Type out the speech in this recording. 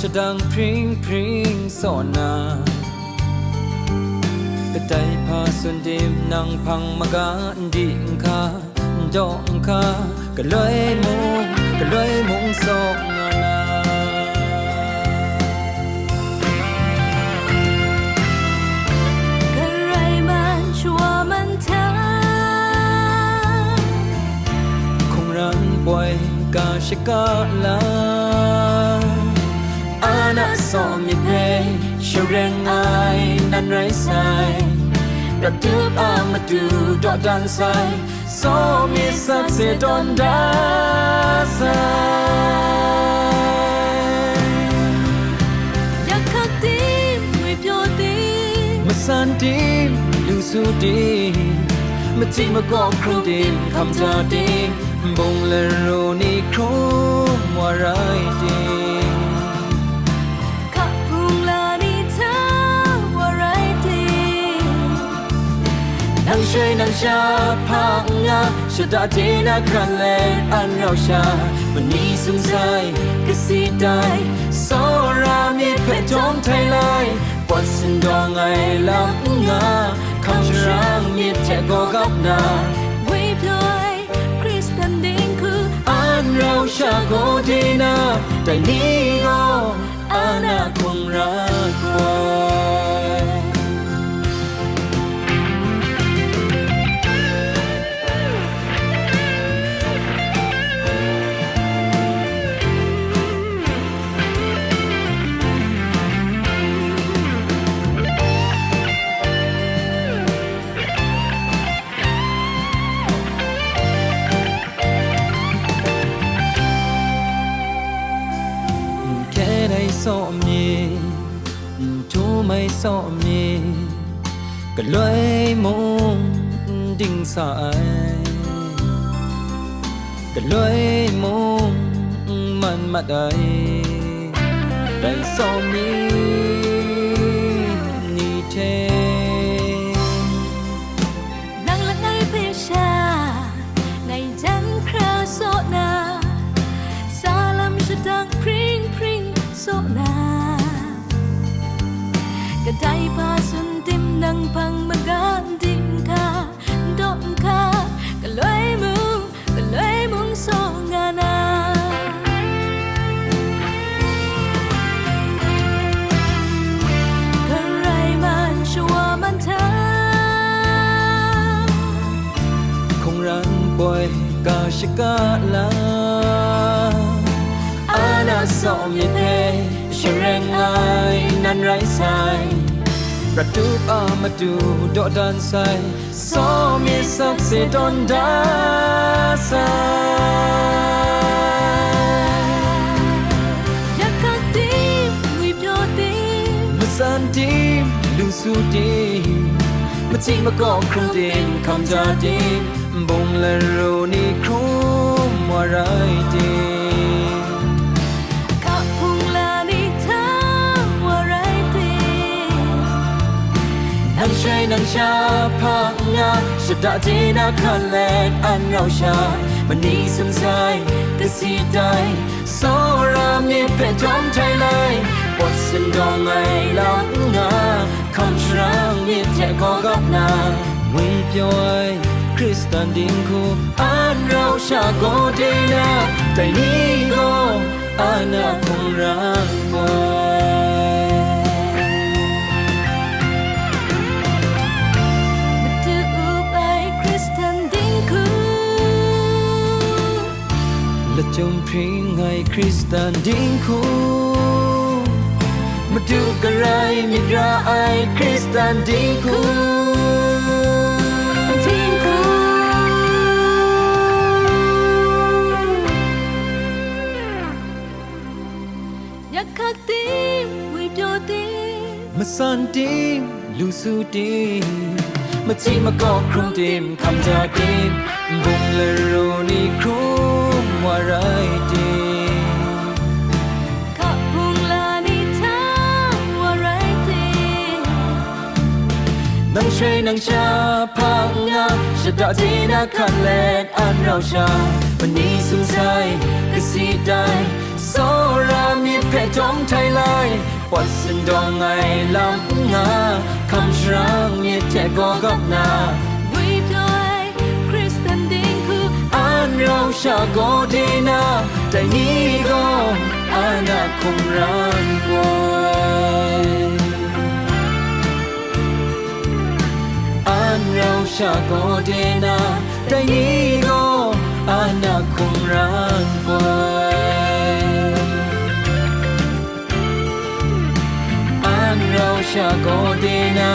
ชดังพริ้งพริ้งสอนนาก็ได้พาส่วนดิมนั่งพังมากาดิ่งคาดอกคาก็เลยมุงสองนาก็ไรมันชัวมันเธอคงรันป่วยกาชกาลาอาณาสอมีเพยเชื่อเรงไอนั้นไรใสประตูมาดูดอดันใสสอมีสักเสียดอนดาใสอยากขักตีไม่เพียวตีมาสันดีลูสูดีมาจีมากอกครูดีคำจาดีบงเลโรนี่ครูว่าไรดีขับพุงลานี่เธอว่าไรดีนังเชยนังชาพังงาชะตาดีนักขันเล่นอันเราชาวันนี้สงสัยก็สีได้สอรามีเพชรจอมไทยไลปวดสินดองไงลับงาคำชรังมีแทกก็กับนาวิบลอยคริสตันดิ้งคืออันเราชาโกดีนาแต่นี้ก็อาณาคงรักไว้สอมีทูไม่สอมีก็เลยมุงดิ่งสายก็เลยมุงมันมาได้สอมีนี่เทนังละไงเพชาในจันคราโซนาซาลัมชะดังพริ้งพริ้งโซนาก็ได้พาสุนติมนังพังมากาดิ่งคาดอกคาก็เลยมุงโซงานาก็ไรมันชัวมันเธอคงรันป่วยกาชกาลาอาณาสอมีเพยเชื่อเรงไอนั้นไรใสประตูมาดูดอดันใสสอมีสักเสียดอนดาใสอยากขักตีวิบโยตีมาสันดีลูสูดีมาจีมากอกครูดีคำจาดีบงเลโรนี่ครูว่าไรดีนังใช้นังชาพังงาชะตาดีนักขันเล่นอันเราชามันนี้สงสัยก็สีได้สอรามีเพชรจอมไทยเลยปวดสินดองไงลับงาคำชรังมีแทกก็กับนาวิบย้อยคริสตันดิ้งคูอันเราชาโกดีนาแต่นี้ก็อาณาคงรักไว้และจงพริ้งให้คริสตันดิ้งคูมาดูกระไรมิตรไอคริสตันดิ้งคูดิ้งคูอยากขักตีวิบโยตีมาสันดีลูสูดีมาจีมากอกครูดีคำจาดีบงเลโรนี่ครูว่าไรดีขับพุงลานี่เธอว่าไรดีนังเชยนังชาพังงาชะตาดีนักขันเล่นอันเราชาวันนี้สงสัยก็สีได้ Sora mi pe dong thai lai Watson dong ai lam nga Kam shrang mi te go gop na Bui joy Kristen ding ku An rau sha go de na Dai ni go Ana kum ran boy An rau sha go de na Dai ni go Ana kum ran boy An rau sha go de na